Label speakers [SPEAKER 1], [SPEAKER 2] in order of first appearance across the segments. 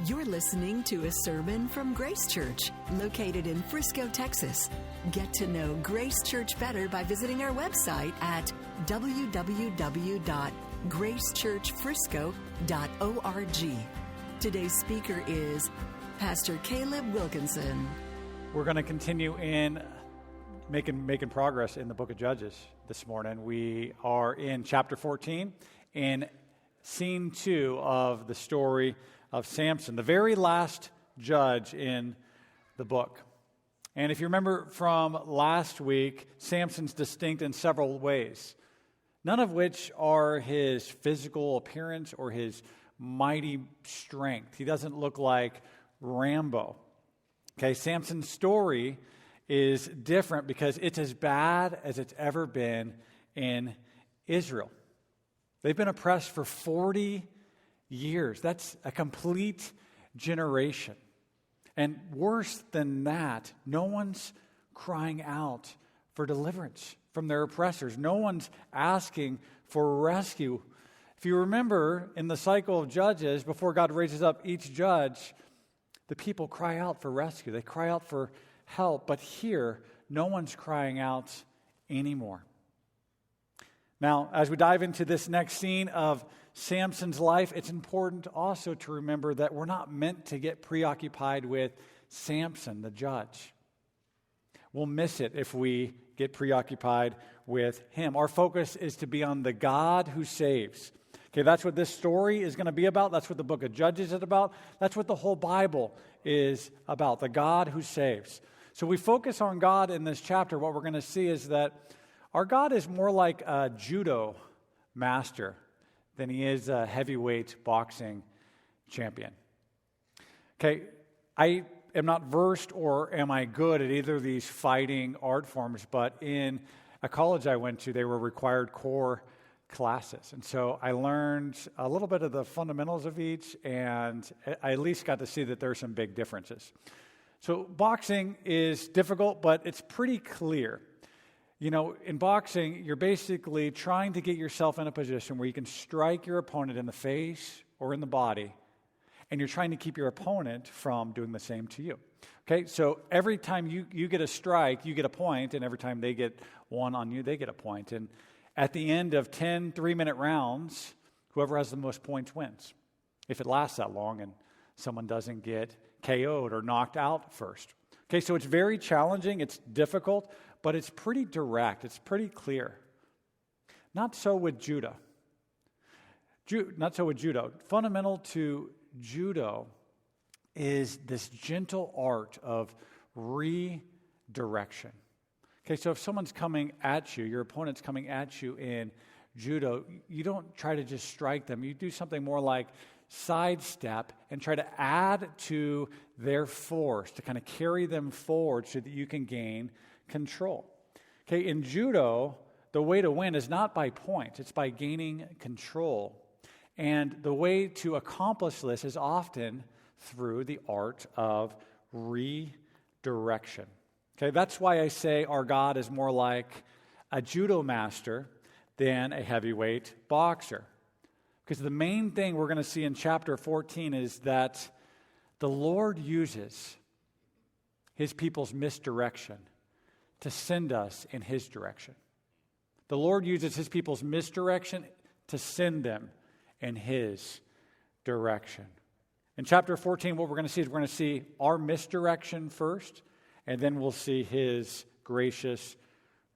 [SPEAKER 1] You're listening to a sermon from Grace Church, located in Frisco, Texas. Get to know Grace Church better by visiting our website at www.gracechurchfrisco.org. Today's speaker is Pastor Kalib Wilkinson.
[SPEAKER 2] We're going to continue in making progress in the book of Judges this morning. We are in chapter 14 in scene 2 of the story of Samson, the very last judge in the book. And if you remember from last week, Samson's distinct in several ways, none of which are his physical appearance or his mighty strength. He doesn't look like Rambo. Okay, Samson's story is different because it's as bad as it's ever been in Israel. They've been oppressed for 40 years. That's a complete generation. And worse than that, no one's crying out for deliverance from their oppressors. No one's asking for rescue. If you remember in the cycle of Judges, before God raises up each judge, the people cry out for rescue. They cry out for help. But here, no one's crying out anymore. Now, as we dive into this next scene of Samson's life, it's important also to remember that we're not meant to get preoccupied with Samson, the judge. We'll miss it if we get preoccupied with him. Our focus is to be on the God who saves. Okay, that's what this story is going to be about. That's what the book of Judges is about. That's what the whole Bible is about, the God who saves. So we focus on God in this chapter. What we're going to see is that our God is more like a judo master than he is a heavyweight boxing champion. Okay, I am not versed or am I good at either of these fighting art forms, but in a college I went to, they were required core classes. And so I learned a little bit of the fundamentals of each, and I at least got to see that there are some big differences. So boxing is difficult, but it's pretty clear. You know, in boxing, you're basically trying to get yourself in a position where you can strike your opponent in the face or in the body, and you're trying to keep your opponent from doing the same to you. Okay, so every time you get a strike, you get a point, and every time they get one on you, they get a point. And at the end of 10 3-minute rounds, whoever has the most points wins, if it lasts that long and someone doesn't get KO'd or knocked out first. Okay, so it's very challenging, it's difficult, but it's pretty direct, it's pretty clear. Not so with judo. Fundamental to judo is this gentle art of redirection. Okay, so if someone's coming at you, your opponent's coming at you in judo, you don't try to just strike them. You do something more like sidestep and try to add to their force to kind of carry them forward so that you can gain control. Okay, in judo, the way to win is not by points, it's by gaining control. And the way to accomplish this is often through the art of redirection. Okay, that's why I say our God is more like a judo master than a heavyweight boxer. Because the main thing we're going to see in chapter 14 is that the Lord uses his people's misdirection to send us in his direction. The Lord uses his people's misdirection to send them in his direction. In chapter 14, what we're going to see is we're going to see our misdirection first, and then we'll see his gracious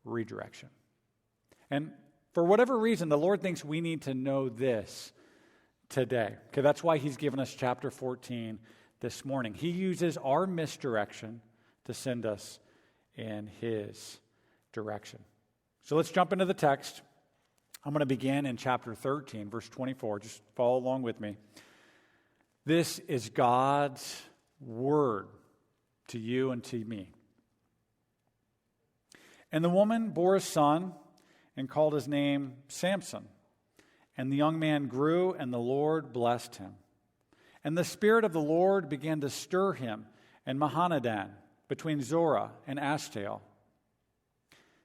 [SPEAKER 2] redirection. And for whatever reason, the Lord thinks we need to know this today. Okay, that's why he's given us chapter 14 this morning. He uses our misdirection to send us in his direction. So let's jump into the text. I'm going to begin in chapter 13, verse 24. Just follow along with me. This is God's word to you and to me. And the woman bore a son and called his name Samson. And the young man grew, and the Lord blessed him. And the Spirit of the Lord began to stir him in Mahanadan, between Zorah and Ashtaol.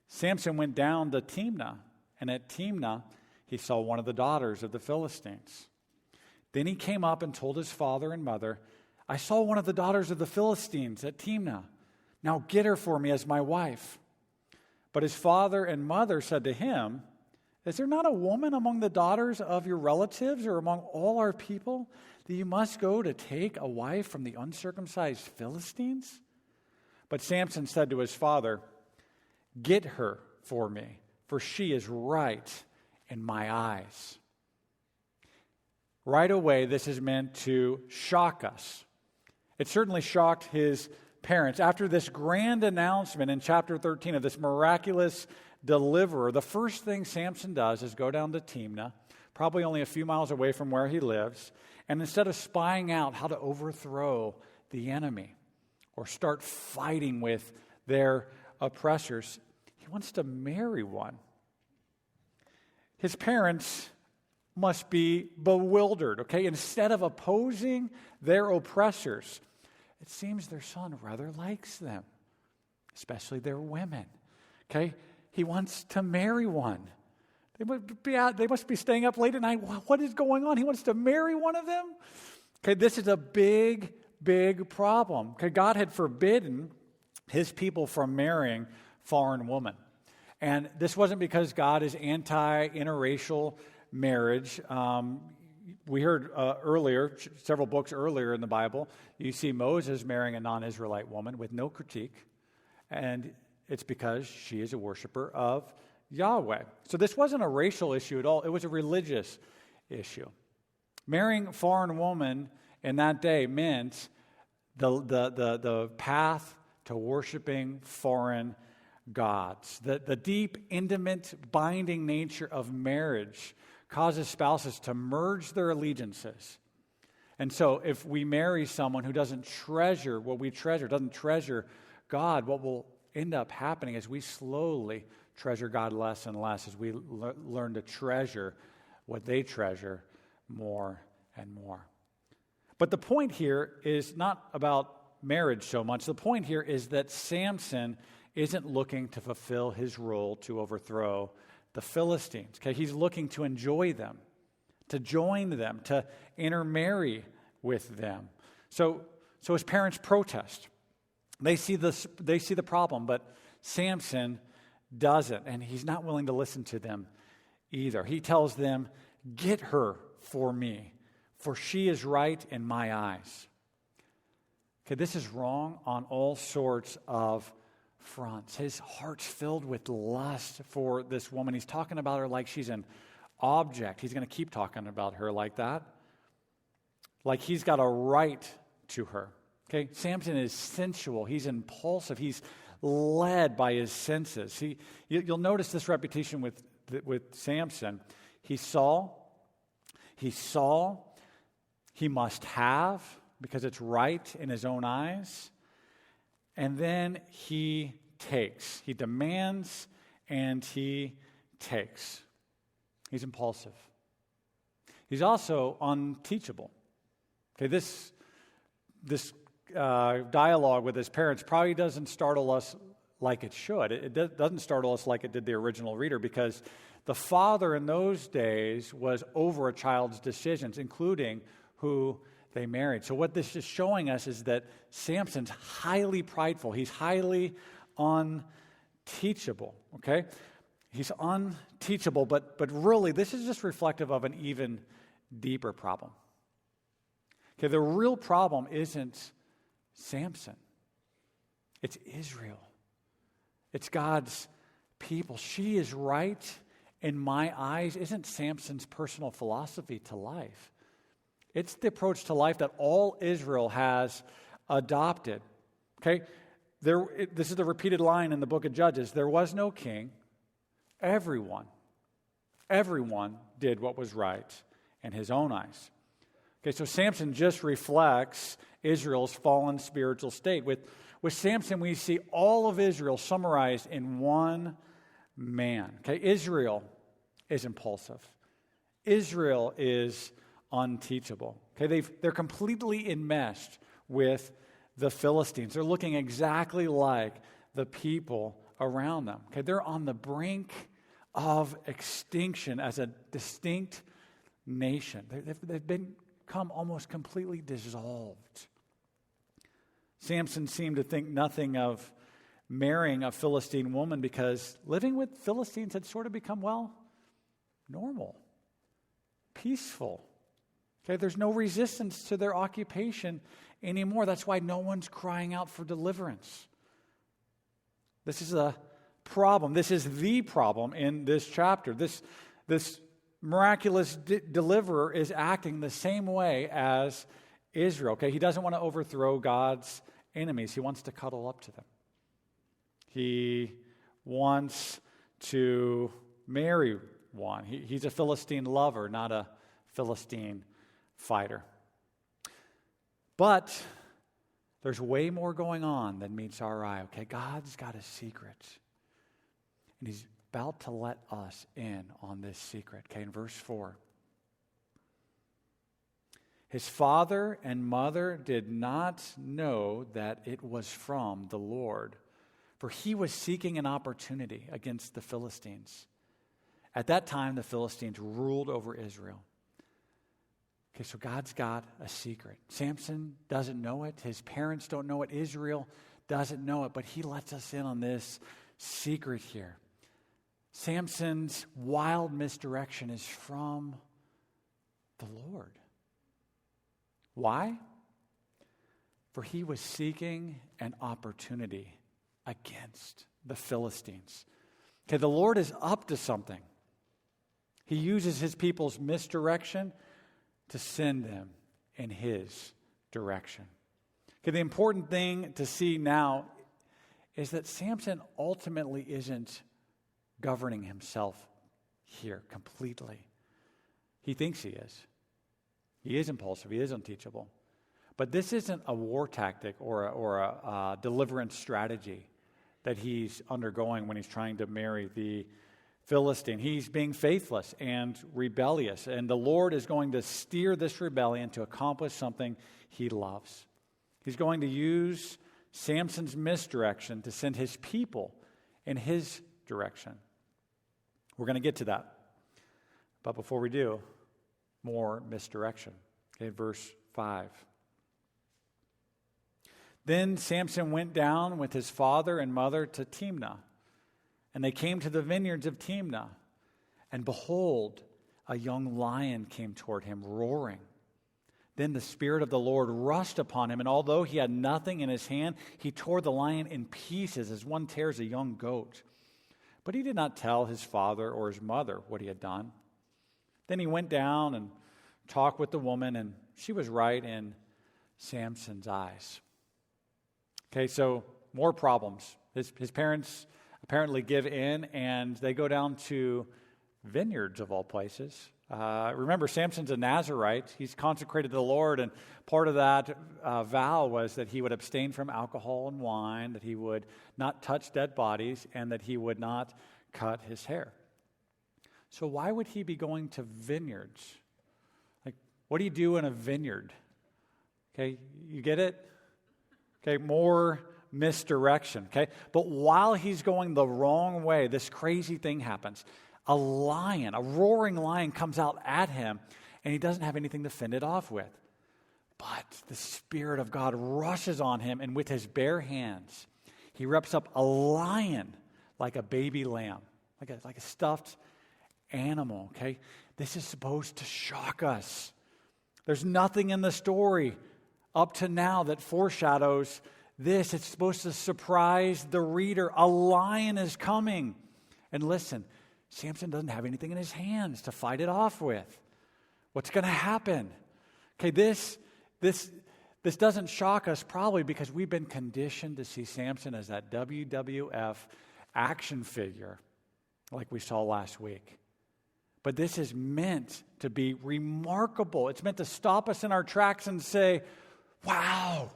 [SPEAKER 2] Samson went down to Timnah, and at Timnah he saw one of the daughters of the Philistines. Then he came up and told his father and mother, I saw one of the daughters of the Philistines at Timnah. Now get her for me as my wife. But his father and mother said to him, Is there not a woman among the daughters of your relatives or among all our people that you must go to take a wife from the uncircumcised Philistines? But Samson said to his father, Get her for me, for she is right in my eyes. Right away, this is meant to shock us. It certainly shocked his parents. After this grand announcement in chapter 13 of this miraculous deliverer, the first thing Samson does is go down to Timnah, probably only a few miles away from where he lives, and instead of spying out how to overthrow the enemy or start fighting with their oppressors, he wants to marry one. His parents must be bewildered, okay? Instead of opposing their oppressors, it seems their son rather likes them, especially their women, okay? He wants to marry one. They must be staying up late at night. What is going on? He wants to marry one of them? Okay, this is a big, big problem. Okay, God had forbidden his people from marrying foreign women. And this wasn't because God is anti-interracial marriage. We heard earlier, several books earlier in the Bible, you see Moses marrying a non-Israelite woman with no critique. And it's because she is a worshiper of Yahweh. So this wasn't a racial issue at all. It was a religious issue. Marrying a foreign woman in that day meant the path to worshiping foreign gods. The deep, intimate, binding nature of marriage causes spouses to merge their allegiances. And so if we marry someone who doesn't treasure what we treasure, doesn't treasure God, what will end up happening is we slowly treasure God less and less as we learn to treasure what they treasure more and more. But the point here is not about marriage so much. The point here is that Samson isn't looking to fulfill his role to overthrow the Philistines. Okay, he's looking to enjoy them, to join them, to intermarry with them. So his parents protest. They see the problem, but Samson doesn't, and he's not willing to listen to them either. He tells them, "Get her for me, for she is right in my eyes." Okay, this is wrong on all sorts of fronts. His heart's filled with lust for this woman. He's talking about her like she's an object. He's going to keep talking about her like that. Like he's got a right to her. Okay, Samson is sensual. He's impulsive. He's led by his senses. You'll notice this repetition with Samson. He saw, he must have, because it's right in his own eyes. And then he takes. He demands and he takes. He's impulsive. He's also unteachable. Okay, this dialogue with his parents probably doesn't startle us like it should. It doesn't startle us like it did the original reader, because the father in those days was over a child's decisions, including who they married. So what this is showing us is that Samson's highly prideful. He's highly unteachable, okay? He's unteachable, but really this is just reflective of an even deeper problem. Okay, the real problem isn't Samson. It's Israel. It's God's people. She is right in my eyes isn't Samson's personal philosophy to life. It's the approach to life that all Israel has adopted. Okay? This is the repeated line in the book of Judges. There was no king. Everyone did what was right in his own eyes. Okay, so Samson just reflects Israel's fallen spiritual state. With Samson, we see all of Israel summarized in one man. Okay, Israel is impulsive. Israel is unteachable. Okay, they're completely enmeshed with the Philistines. They're looking exactly like the people around them. Okay, they're on the brink of extinction as a distinct nation. They've been become almost completely dissolved. Samson seemed to think nothing of marrying a Philistine woman because living with Philistines had sort of become, well, normal, peaceful. Okay, there's no resistance to their occupation anymore. That's why no one's crying out for deliverance. This is a problem. This is the problem in this chapter. This miraculous deliverer is acting the same way as Israel. Okay, he doesn't want to overthrow God's enemies. He wants to cuddle up to them. He wants to marry one. He's a Philistine lover, not a Philistine fighter. But there's way more going on than meets our eye. Okay, God's got a secret. And he's about to let us in on this secret. Okay, in verse 4. His father and mother did not know that it was from the Lord, for he was seeking an opportunity against the Philistines. At that time, the Philistines ruled over Israel. Okay, so God's got a secret. Samson doesn't know it. His parents don't know it. Israel doesn't know it, but he lets us in on this secret here. Samson's wild misdirection is from the Lord. Why? For he was seeking an opportunity against the Philistines. Okay, the Lord is up to something. He uses his people's misdirection to send them in his direction. Okay, the important thing to see now is that Samson ultimately isn't governing himself here completely. He thinks he is. He is impulsive. He is unteachable. But this isn't a war tactic or a deliverance strategy that he's undergoing when he's trying to marry the Philistine. He's being faithless and rebellious, and the Lord is going to steer this rebellion to accomplish something he loves. He's going to use Samson's misdirection to send his people in his direction. We're going to get to that. But before we do, more misdirection. Okay, verse 5. Then Samson went down with his father and mother to Timnah, and they came to the vineyards of Timnah. And behold, a young lion came toward him, roaring. Then the Spirit of the Lord rushed upon him, and although he had nothing in his hand, he tore the lion in pieces as one tears a young goat. But he did not tell his father or his mother what he had done. Then he went down and talked with the woman, and she was right in Samson's eyes. Okay, so more problems. His parents apparently give in, and they go down to vineyards of all places. Remember, Samson's a Nazirite. He's consecrated to the Lord, and part of that vow was that he would abstain from alcohol and wine, that he would not touch dead bodies, and that he would not cut his hair. So why would he be going to vineyards? Like, what do you do in a vineyard? Okay, you get it? Okay, more misdirection, okay? But while he's going the wrong way, this crazy thing happens. A lion, a roaring lion comes out at him, and he doesn't have anything to fend it off with. But the Spirit of God rushes on him, and with his bare hands, he rips up a lion like a baby lamb, like a stuffed animal, okay? This is supposed to shock us. There's nothing in the story up to now that foreshadows this. It's supposed to surprise the reader. A lion is coming. And listen, Samson doesn't have anything in his hands to fight it off with. What's going to happen? Okay, this doesn't shock us probably because we've been conditioned to see Samson as that WWF action figure like we saw last week. But this is meant to be remarkable. It's meant to stop us in our tracks and say, wow,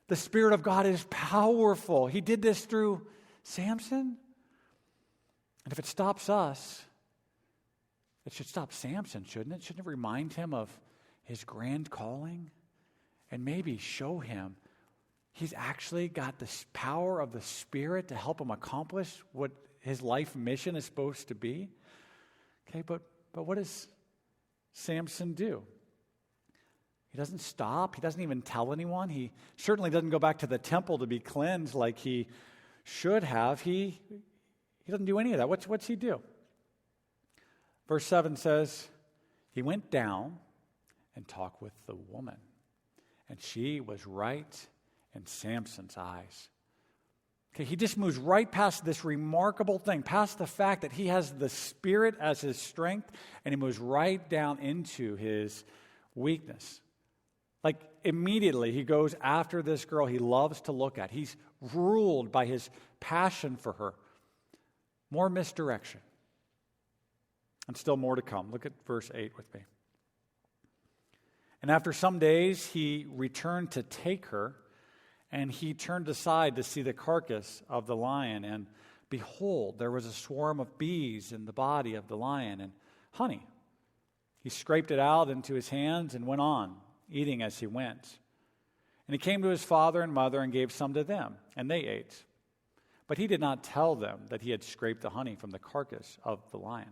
[SPEAKER 2] the Spirit of God is powerful. He did this through Samson. And if it stops us, it should stop Samson, shouldn't it? Shouldn't it remind him of his grand calling? And maybe show him he's actually got this power of the Spirit to help him accomplish what his life mission is supposed to be? Okay, but what does Samson do? He doesn't stop. He doesn't even tell anyone. He certainly doesn't go back to the temple to be cleansed like he should have. He doesn't do any of that. What's he do? Verse 7 says, he went down and talked with the woman, and she was right in Samson's eyes. Okay, he just moves right past this remarkable thing, past the fact that he has the Spirit as his strength, and he moves right down into his weakness. Like immediately he goes after this girl he loves to look at. He's ruled by his passion for her. More misdirection. And still more to come. Look at verse 8 with me. And after some days he returned to take her, and he turned aside to see the carcass of the lion, and behold, there was a swarm of bees in the body of the lion, and honey. He scraped it out into his hands and went on, eating as he went. And he came to his father and mother and gave some to them, and they ate. But he did not tell them that he had scraped the honey from the carcass of the lion.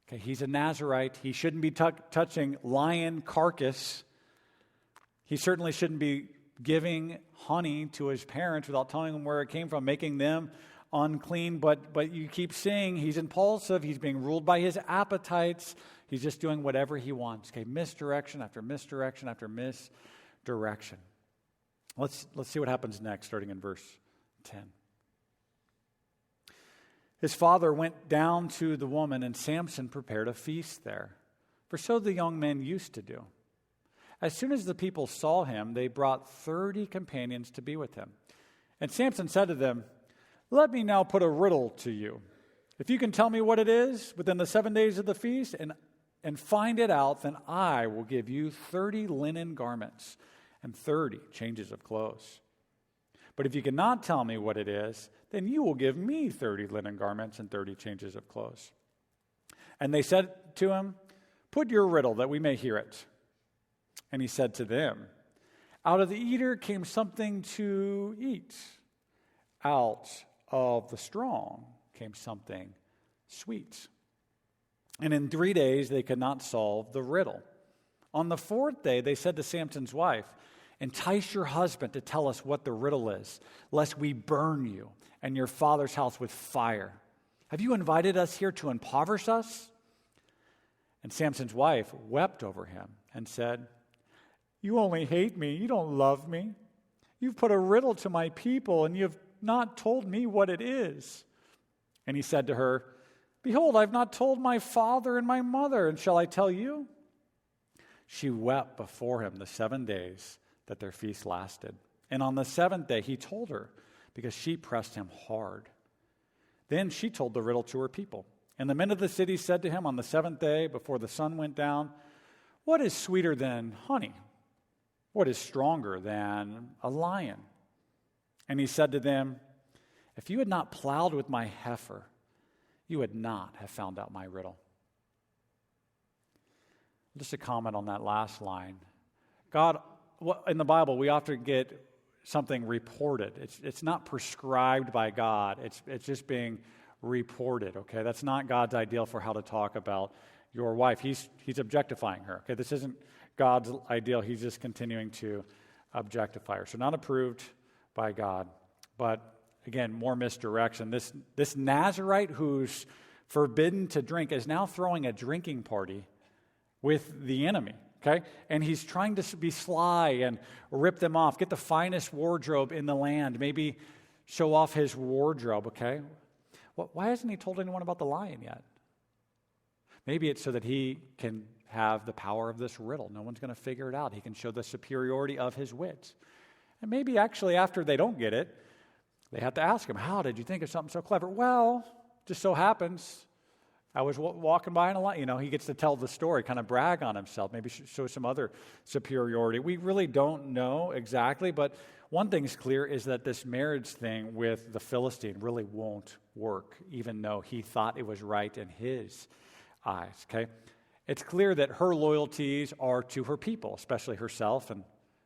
[SPEAKER 2] Okay, he's a Nazirite. He shouldn't be touching lion carcass. He certainly shouldn't be giving honey to his parents without telling them where it came from, making them unclean. But you keep seeing he's impulsive. He's being ruled by his appetites. He's just doing whatever he wants. Okay, misdirection after misdirection after misdirection. Let's see what happens next, starting in verse 10. His father went down to the woman, and Samson prepared a feast there, for so the young men used to do. As soon as the people saw him, they brought 30 companions to be with him. And Samson said to them, "Let me now put a riddle to you. If you can tell me what it is within the 7 days of the feast and find it out, then I will give you 30 linen garments and 30 changes of clothes. But if you cannot tell me what it is, then you will give me 30 linen garments and 30 changes of clothes." And they said to him, "Put your riddle that we may hear it." And he said to them, "Out of the eater came something to eat. Out of the strong came something sweet. And in 3 days they could not solve the riddle. On the 4th day they said to Samson's wife, 'Entice your husband to tell us what the riddle is, lest we burn you and your father's house with fire. Have you invited us here to impoverish us?' And Samson's wife wept over him and said, 'You only hate me. You don't love me. You've put a riddle to my people, and you have not told me what it is.' And he said to her, 'Behold, I've not told my father and my mother, and shall I tell you?' She wept before him the 7 days that their feast lasted. And on the 7th day he told her, because she pressed him hard. Then she told the riddle to her people. And the men of the city said to him on the 7th day, before the sun went down, 'What is sweeter than honey? What is stronger than a lion?' And he said to them, 'If you had not plowed with my heifer, you would not have found out my riddle.'" Just a comment on that last line. God, in the Bible, we often get something reported. It's not prescribed by God. It's just being reported, okay? That's not God's ideal for how to talk about your wife. He's objectifying her, okay? This isn't God's ideal. He's just continuing to objectify her. So not approved by God. But again, more misdirection. This Nazirite who's forbidden to drink is now throwing a drinking party with the enemy, okay? And he's trying to be sly and rip them off, get the finest wardrobe in the land, maybe show off his wardrobe, okay? Why hasn't he told anyone about the lion yet? Maybe it's so that he can have the power of this riddle. No one's going to figure it out. He can show the superiority of his wits. And maybe actually after they don't get it, they have to ask him, "How did you think of something so clever?" "Well, just so happens I was walking by in a lion." He gets to tell the story, kind of brag on himself, maybe show some other superiority. We really don't know exactly, but one thing's clear is that this marriage thing with the Philistine really won't work, even though he thought it was right in his eyes, okay? It's clear that her loyalties are to her people, especially herself and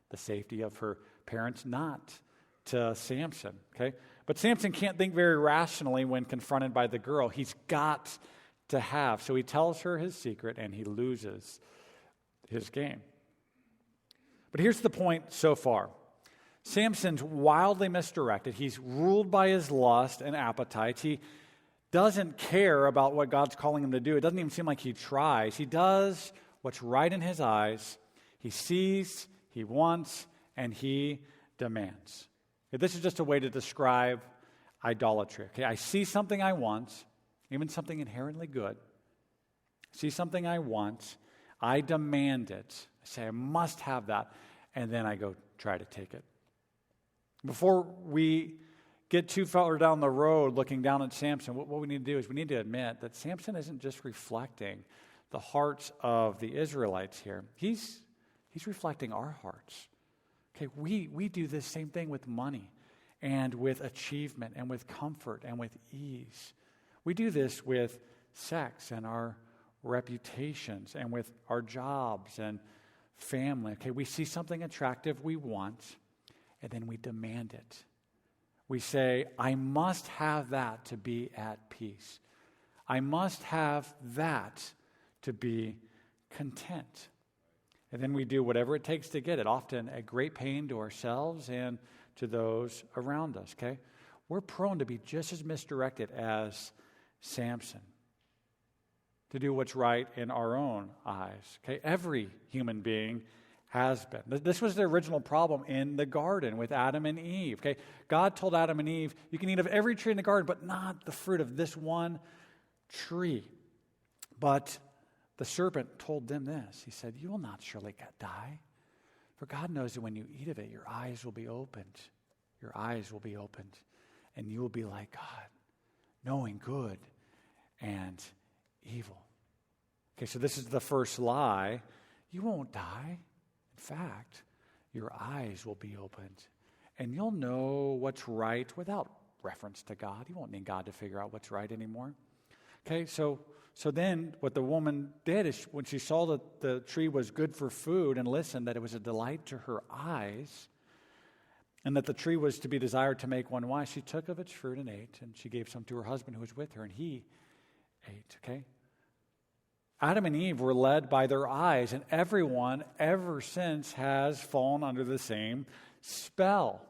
[SPEAKER 2] the safety of her parents, not to Samson, okay? But Samson can't think very rationally when confronted by the girl. He's got to have. So he tells her his secret, and he loses his game. But here's the point so far. Samson's wildly misdirected. He's ruled by his lust and appetites. He doesn't care about what God's calling him to do. It doesn't even seem like he tries. He does what's right in his eyes. He sees, he wants, and he demands. Okay, this is just a way to describe idolatry. Okay, I see something I want, even something inherently good. I see something I want. I demand it. I say I must have that. And then I go try to take it. Before we get too far down the road looking down at Samson, what we need to do is we need to admit that Samson isn't just reflecting the hearts of the Israelites here. He's reflecting our hearts. Okay, we do this same thing with money and with achievement and with comfort and with ease. We do this with sex and our reputations and with our jobs and family. Okay, we see something attractive we want, and then we demand it. We say, I must have that to be at peace. I must have that to be content. And then we do whatever it takes to get it, often at great pain to ourselves and to those around us, okay? We're prone to be just as misdirected as Samson, to do what's right in our own eyes, okay? Every human being has been. This was the original problem in the garden with Adam and Eve, okay? God told Adam and Eve, you can eat of every tree in the garden, but not the fruit of this one tree. But the serpent told them this. He said, you will not surely die, for God knows that when you eat of it, your eyes will be opened. Your eyes will be opened, and you will be like God, knowing good and evil. Okay, so this is the first lie. You won't die. In fact, your eyes will be opened, and you'll know what's right without reference to God. You won't need God to figure out what's right anymore. Okay, so then what the woman did is when she saw that the tree was good for food and listened that it was a delight to her eyes and that the tree was to be desired to make one wise, she took of its fruit and ate, and she gave some to her husband who was with her, and he ate, okay? Adam and Eve were led by their eyes, and everyone ever since has fallen under the same spell.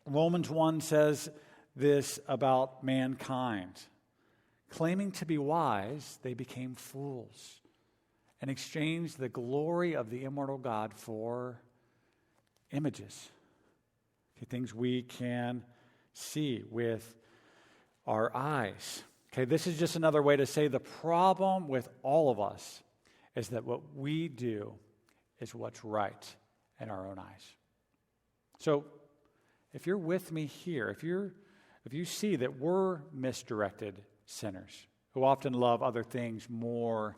[SPEAKER 2] Romans 1 says this about mankind. Claiming to be wise, they became fools and exchanged the glory of the immortal God for images, things we can see with our eyes. Okay, this is just another way to say the problem with all of us is that what we do is what's right in our own eyes. So, if you're with me here, if you see that we're misdirected sinners who often love other things more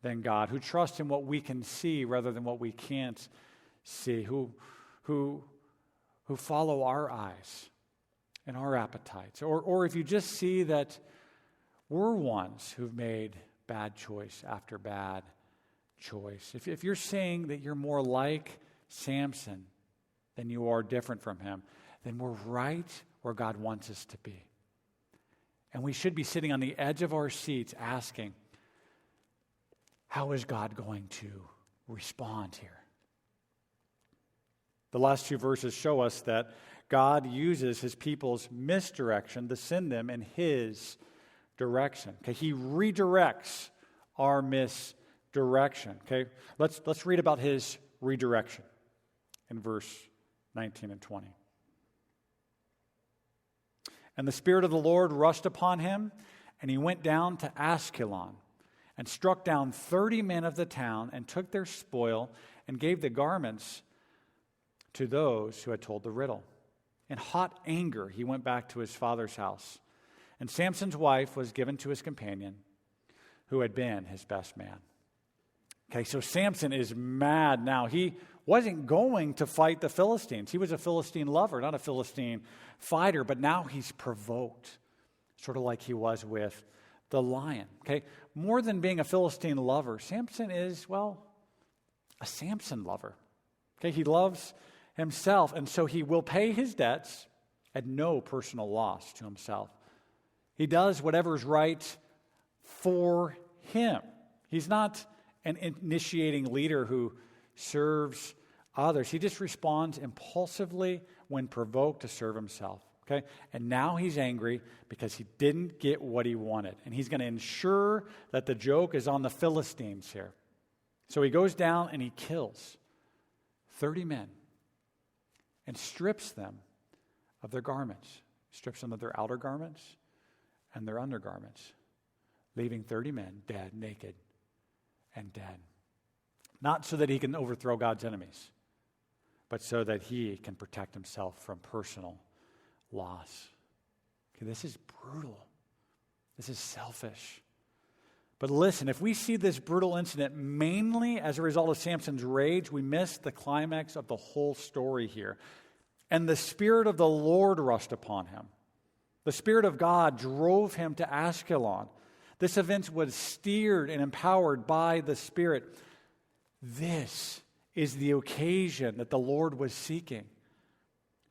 [SPEAKER 2] than God, who trust in what we can see rather than what we can't see, who follow our eyes and our appetites, or if you just see that we're ones who've made bad choice after bad choice. If you're saying that you're more like Samson than you are different from him, then we're right where God wants us to be. And we should be sitting on the edge of our seats asking, how is God going to respond here? The last two verses show us that God uses his people's misdirection to send them in his direction. Okay, he redirects our misdirection. Okay, let's read about his redirection in verse 19 and 20. And the Spirit of the Lord rushed upon him, and he went down to Askelon and struck down 30 men of the town and took their spoil and gave the garments to those who had told the riddle. In hot anger, he went back to his father's house. And Samson's wife was given to his companion, who had been his best man. Okay, so Samson is mad now. He wasn't going to fight the Philistines. He was a Philistine lover, not a Philistine fighter, but now he's provoked, sort of like he was with the lion. Okay, more than being a Philistine lover, Samson is, well, a Samson lover. Okay, he loves himself, and so he will pay his debts at no personal loss to himself. He does whatever is right for him. He's not an initiating leader who serves others. He just responds impulsively when provoked to serve himself. Okay? And now he's angry because he didn't get what he wanted. And he's going to ensure that the joke is on the Philistines here. So he goes down and he kills 30 men and strips them of their garments. Strips them of their outer garments and their undergarments, leaving 30 men dead, naked, and dead. Not so that he can overthrow God's enemies, but so that he can protect himself from personal loss. Okay, this is brutal. This is selfish. But listen, if we see this brutal incident mainly as a result of Samson's rage, we miss the climax of the whole story here. And the Spirit of the Lord rushed upon him. The Spirit of God drove him to Ashkelon. This event was steered and empowered by the Spirit. This is the occasion that the Lord was seeking.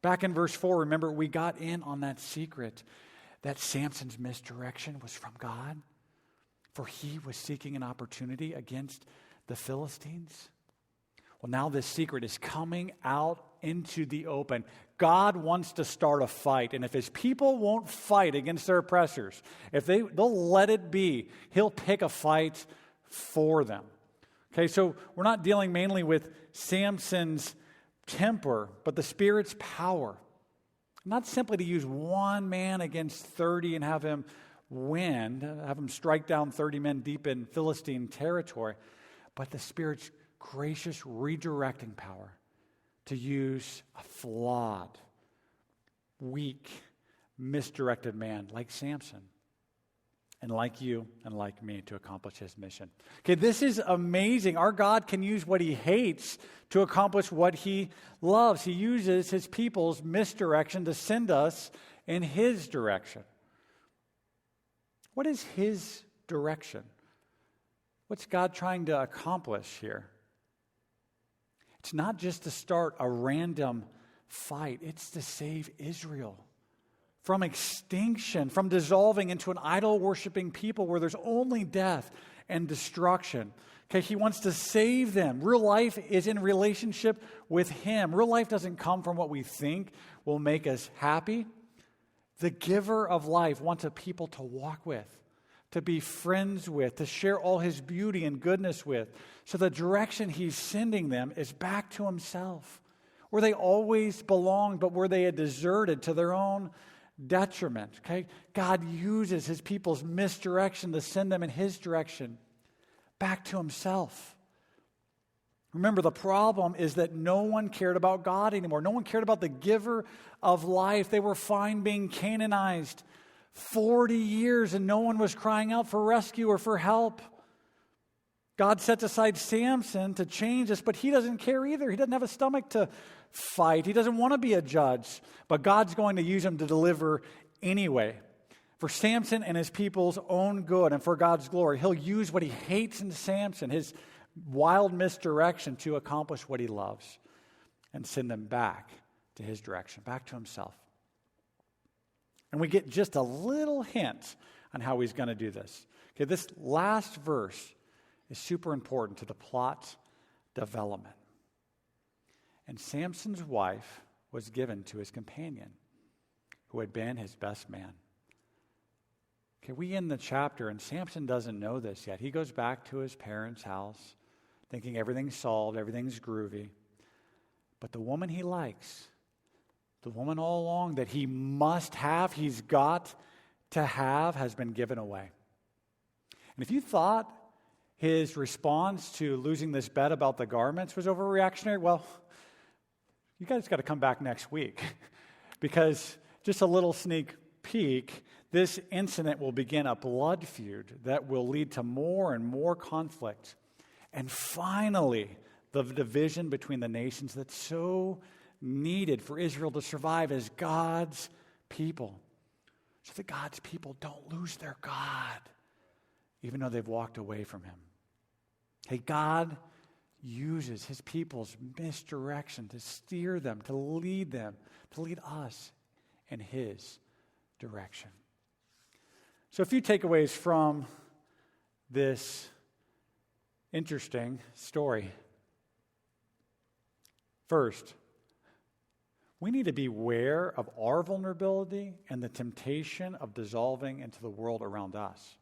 [SPEAKER 2] Back in verse 4, remember, we got in on that secret that Samson's misdirection was from God, for he was seeking an opportunity against the Philistines. Well, now this secret is coming out into the open. God wants to start a fight, and if his people won't fight against their oppressors, if they'll let it be, he'll pick a fight for them. Okay, so we're not dealing mainly with Samson's temper, but the Spirit's power. Not simply to use one man against 30 and have him win, have him strike down 30 men deep in Philistine territory, but the Spirit's gracious redirecting power to use a flawed, weak, misdirected man like Samson and like you and like me to accomplish his mission. Okay, this is amazing. Our God can use what he hates to accomplish what he loves. He uses his people's misdirection to send us in his direction. What is his direction? What's God trying to accomplish here? It's not just to start a random fight. It's to save Israel from extinction, from dissolving into an idol-worshiping people where there's only death and destruction. Okay, he wants to save them. Real life is in relationship with him. Real life doesn't come from what we think will make us happy. The giver of life wants a people to walk with, to be friends with, to share all his beauty and goodness with. So the direction he's sending them is back to himself, where they always belonged, but where they had deserted to their own detriment. Okay? God uses his people's misdirection to send them in his direction, back to himself. Remember, the problem is that no one cared about God anymore. No one cared about the giver of life. They were fine being Canaanized 40 years, and no one was crying out for rescue or for help. God sets aside Samson to change this, but he doesn't care either. He doesn't have a stomach to fight. He doesn't want to be a judge, but God's going to use him to deliver anyway. For Samson and his people's own good and for God's glory, he'll use what he hates in Samson, his wild misdirection, to accomplish what he loves and send them back to his direction, back to himself. And we get just a little hint on how he's going to do this. Okay, this last verse is super important to the plot's development. And Samson's wife was given to his companion, who had been his best man. Okay, we end the chapter, and Samson doesn't know this yet. He goes back to his parents' house, thinking everything's solved, everything's groovy. But the woman he likes, the woman all along that he must have, he's got to have, has been given away. And if you thought his response to losing this bet about the garments was overreactionary, well, you guys got to come back next week. Because just a little sneak peek, this incident will begin a blood feud that will lead to more and more conflict. And finally, the division between the nations that's so needed for Israel to survive as God's people. So that God's people don't lose their God, even though they've walked away from him. Hey, God uses his people's misdirection to steer them, to lead us in his direction. So a few takeaways from this interesting story. First, we need to be aware of our vulnerability and the temptation of dissolving into the world around us.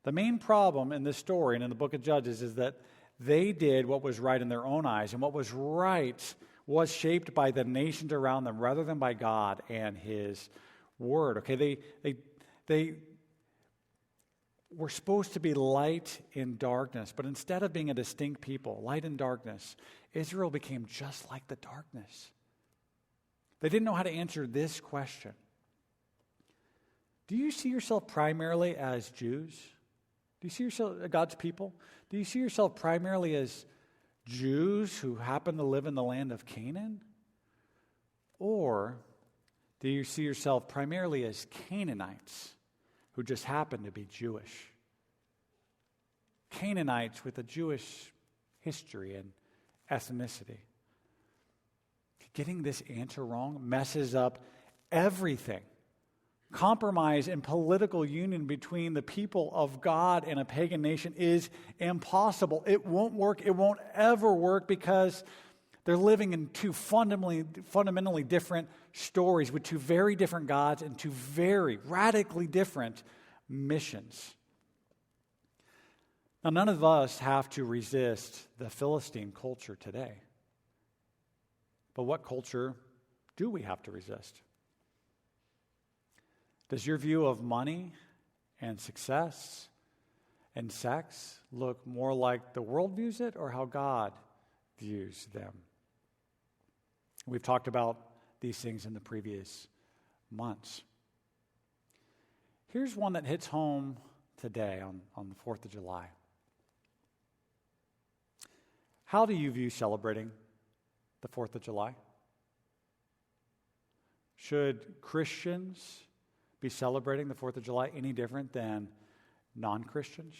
[SPEAKER 2] The main problem in this story and in the book of Judges is that they did what was right in their own eyes, and what was right was shaped by the nations around them rather than by God and His Word. Okay, they were supposed to be light in darkness, but instead of being a distinct people, light in darkness, Israel became just like the darkness. They didn't know how to answer this question. Do you see yourself primarily as Jews? Do you see yourself God's people? Do you see yourself primarily as Jews who happen to live in the land of Canaan? Or do you see yourself primarily as Canaanites who just happen to be Jewish? Canaanites with a Jewish history and ethnicity. Getting this answer wrong messes up everything. Compromise and political union between the people of God and a pagan nation is impossible. It won't work. It won't ever work because they're living in two fundamentally different stories with two very different gods and two very radically different missions. Now, none of us have to resist the Philistine culture today. But what culture do we have to resist? Does your view of money and success and sex look more like the world views it or how God views them? We've talked about these things in the previous months. Here's one that hits home today on the 4th of July. How do you view celebrating the 4th of July? Should Christians be celebrating the 4th of July any different than non-Christians?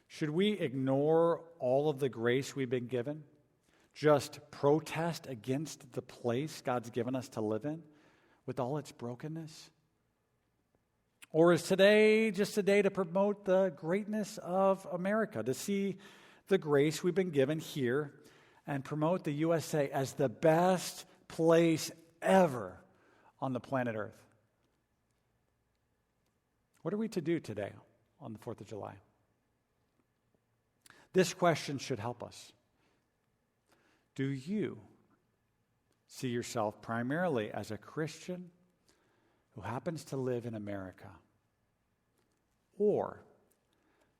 [SPEAKER 2] Should we ignore all of the grace we've been given? Just protest against the place God's given us to live in with all its brokenness? Or is today just a day to promote the greatness of America, to see the grace we've been given here and promote the USA as the best place ever on the planet Earth? What are we to do today on the 4th of July? This question should help us. Do you see yourself primarily as a Christian who happens to live in America? Or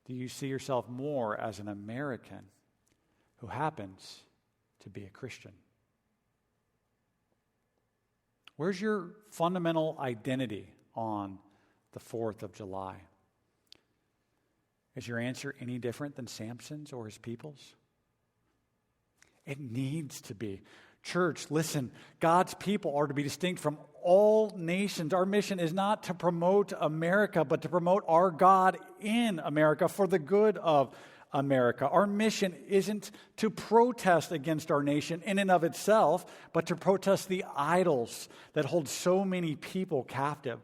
[SPEAKER 2] do you see yourself more as an American who happens to be a Christian? Where's your fundamental identity on the 4th of July? Is your answer any different than Samson's or his people's? It needs to be. Church, listen, God's people are to be distinct from all nations. Our mission is not to promote America, but to promote our God in America for the good of America. Our mission isn't to protest against our nation in and of itself, but to protest the idols that hold so many people captive.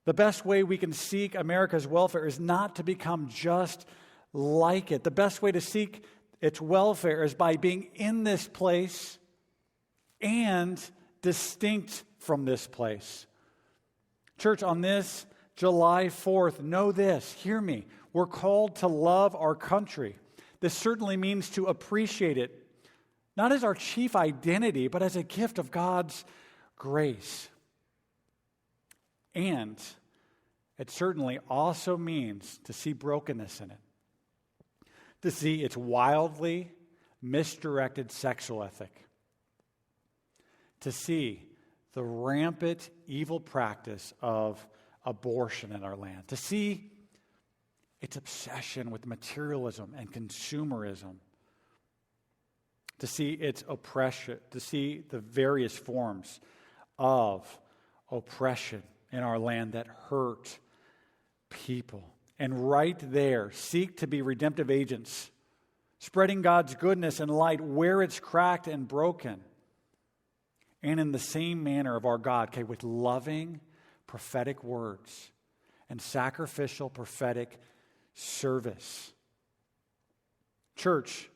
[SPEAKER 2] The best way we can seek America's welfare is not to become just like it. The best way to seek its welfare is by being in this place and distinct from this place. Church, on this July 4th, know this, hear me. We're called to love our country. This certainly means to appreciate it, not as our chief identity, but as a gift of God's grace. And it certainly also means to see brokenness in it, to see its wildly misdirected sexual ethic, to see the rampant evil practice of abortion in our land, to see its obsession with materialism and consumerism, to see its oppression, to see the various forms of oppression in our land that hurt people. And right there, seek to be redemptive agents, spreading God's goodness and light where it's cracked and broken. And in the same manner of our God, okay, with loving prophetic words and sacrificial prophetic service. Church,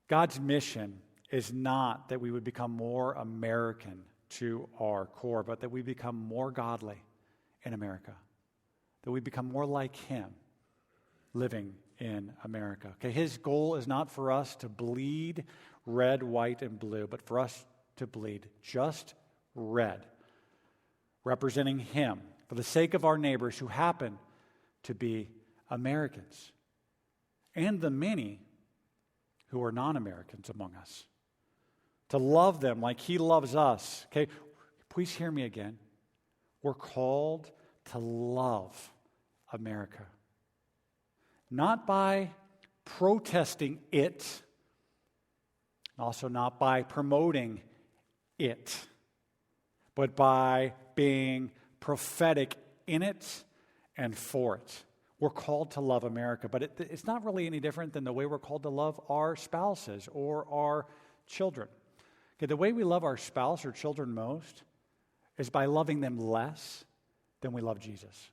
[SPEAKER 2] God's mission is not that we would become more American to our core, but that we become more godly in America, that we become more like Him living in America. Okay, His goal is not for us to bleed red, white, and blue, but for us to bleed just red, representing Him for the sake of our neighbors who happen to be Americans and the many who are non-Americans among us. To love them like He loves us. Okay, please hear me again. We're called to love America. Not by protesting it, also not by promoting it, but by being prophetic in it and for it. We're called to love America, but it's not really any different than the way we're called to love our spouses or our children. Okay, the way we love our spouse or children most is by loving them less than we love Jesus.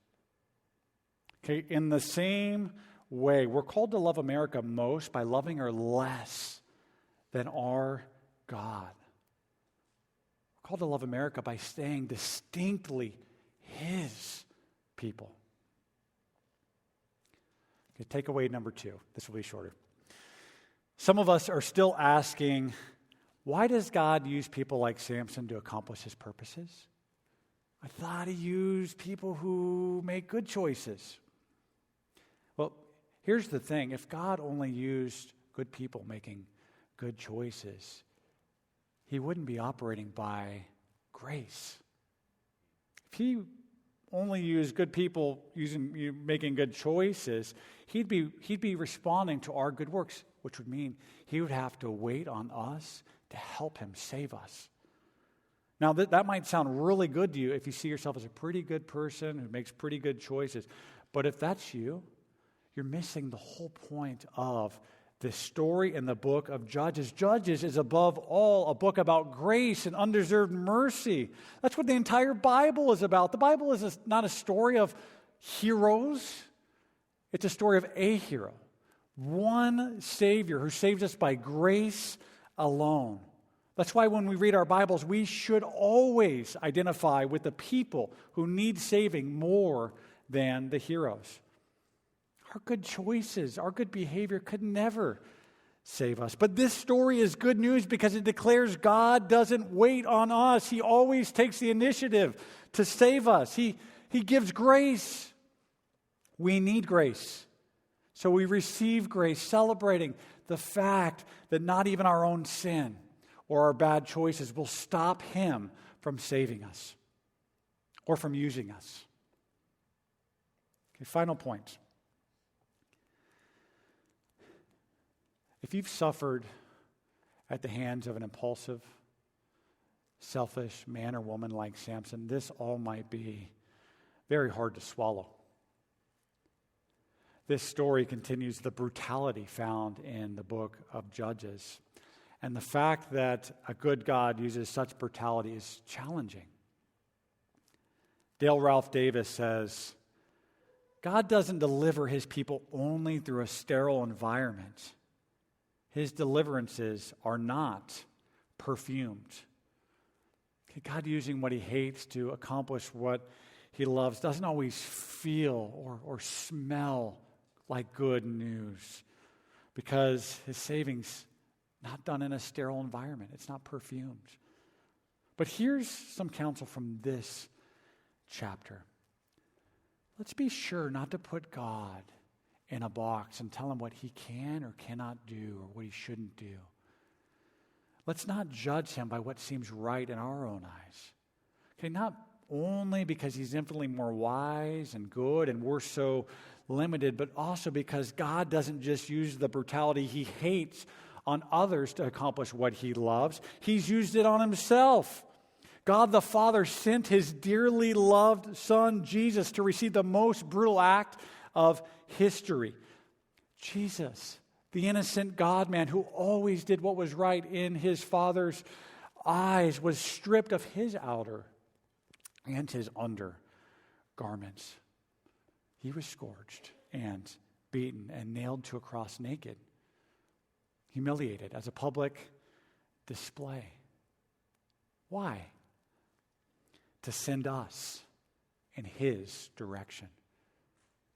[SPEAKER 2] Okay, in the same way, we're called to love America most by loving her less than our God. We're called to love America by staying distinctly His people. Okay, takeaway number 2. This will be shorter. Some of us are still asking, why does God use people like Samson to accomplish His purposes? I thought He used people who make good choices. Well, here's the thing. If God only used good people making good choices, He wouldn't be operating by grace. If He only used good people making good choices, he'd be responding to our good works, which would mean He would have to wait on us to help Him save us. Now, that might sound really good to you if you see yourself as a pretty good person who makes pretty good choices. But if that's you, you're missing the whole point of the story in the book of Judges. Judges is above all a book about grace and undeserved mercy. That's what the entire Bible is about. The Bible is not a story of heroes. It's a story of a hero. One Savior who saves us by grace alone. That's why when we read our Bibles, we should always identify with the people who need saving more than the heroes. Our good choices, our good behavior could never save us. But this story is good news because it declares God doesn't wait on us. He always takes the initiative to save us. He gives grace. We need grace. So we receive grace, celebrating the fact that not even our own sin or our bad choices will stop Him from saving us or from using us. Okay, final point. If you've suffered at the hands of an impulsive, selfish man or woman like Samson, this all might be very hard to swallow. This story continues the brutality found in the book of Judges. And the fact that a good God uses such brutality is challenging. Dale Ralph Davis says, God doesn't deliver His people only through a sterile environment. His deliverances are not perfumed. Okay, God using what He hates to accomplish what He loves doesn't always feel or smell like good news because His saving's not done in a sterile environment. It's not perfumed. But here's some counsel from this chapter. Let's be sure not to put God in a box and tell Him what He can or cannot do or what He shouldn't do. Let's not judge Him by what seems right in our own eyes. Okay, not only because He's infinitely more wise and good and we're so limited, but also because God doesn't just use the brutality He hates on others to accomplish what He loves. He's used it on Himself. God the Father sent His dearly loved Son, Jesus, to receive the most brutal act of history. Jesus, the innocent God-man who always did what was right in His Father's eyes, was stripped of His outer and His under garments. He was scourged and beaten and nailed to a cross naked. humiliated as a public display. Why? To send us in his direction,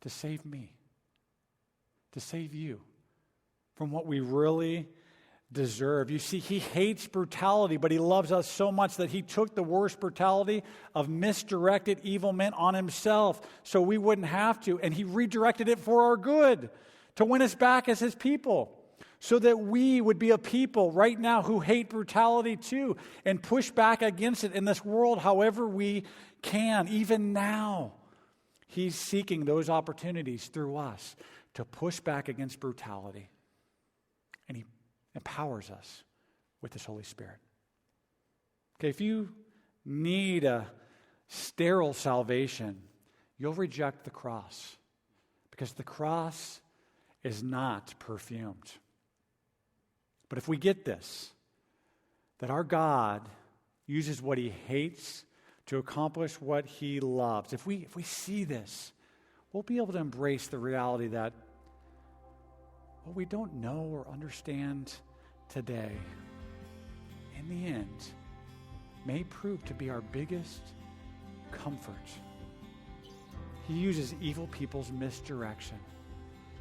[SPEAKER 2] to save me, to save you from what we really deserve. You see, he hates brutality, but he loves us so much that he took the worst brutality of misdirected evil men on himself so we wouldn't have to, and he redirected it for our good, to win us back as his people, so that we would be a people right now who hate brutality too and push back against it in this world however we can. Even now, he's seeking those opportunities through us to push back against brutality. And he empowers us with his Holy Spirit. Okay, if you need a sterile salvation, you'll reject the cross, because the cross is not perfumed. But if we get this, that our God uses what he hates to accomplish what he loves, if we see this, we'll be able to embrace the reality that what we don't know or understand today, in the end, may prove to be our biggest comfort. He uses evil people's misdirection,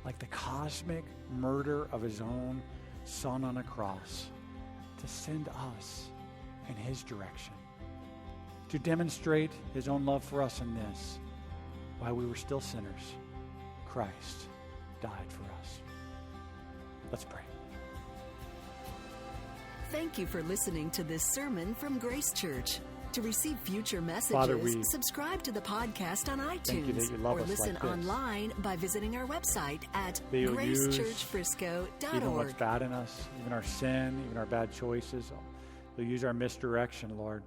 [SPEAKER 2] like the cosmic murder of his own Son on a cross, to send us in his direction, to demonstrate his own love for us in this: while we were still sinners, Christ died for us. Let's pray.
[SPEAKER 1] Thank you for listening to this sermon from Grace Church. To receive future messages,
[SPEAKER 2] Father,
[SPEAKER 1] subscribe to the podcast on iTunes,
[SPEAKER 2] thank you that you love
[SPEAKER 1] or
[SPEAKER 2] us
[SPEAKER 1] listen
[SPEAKER 2] like this.
[SPEAKER 1] online by visiting our website at
[SPEAKER 2] That you'll use
[SPEAKER 1] gracechurchfrisco.org.
[SPEAKER 2] even what's bad in us, even our sin, even our bad choices. You'll use our misdirection, Lord,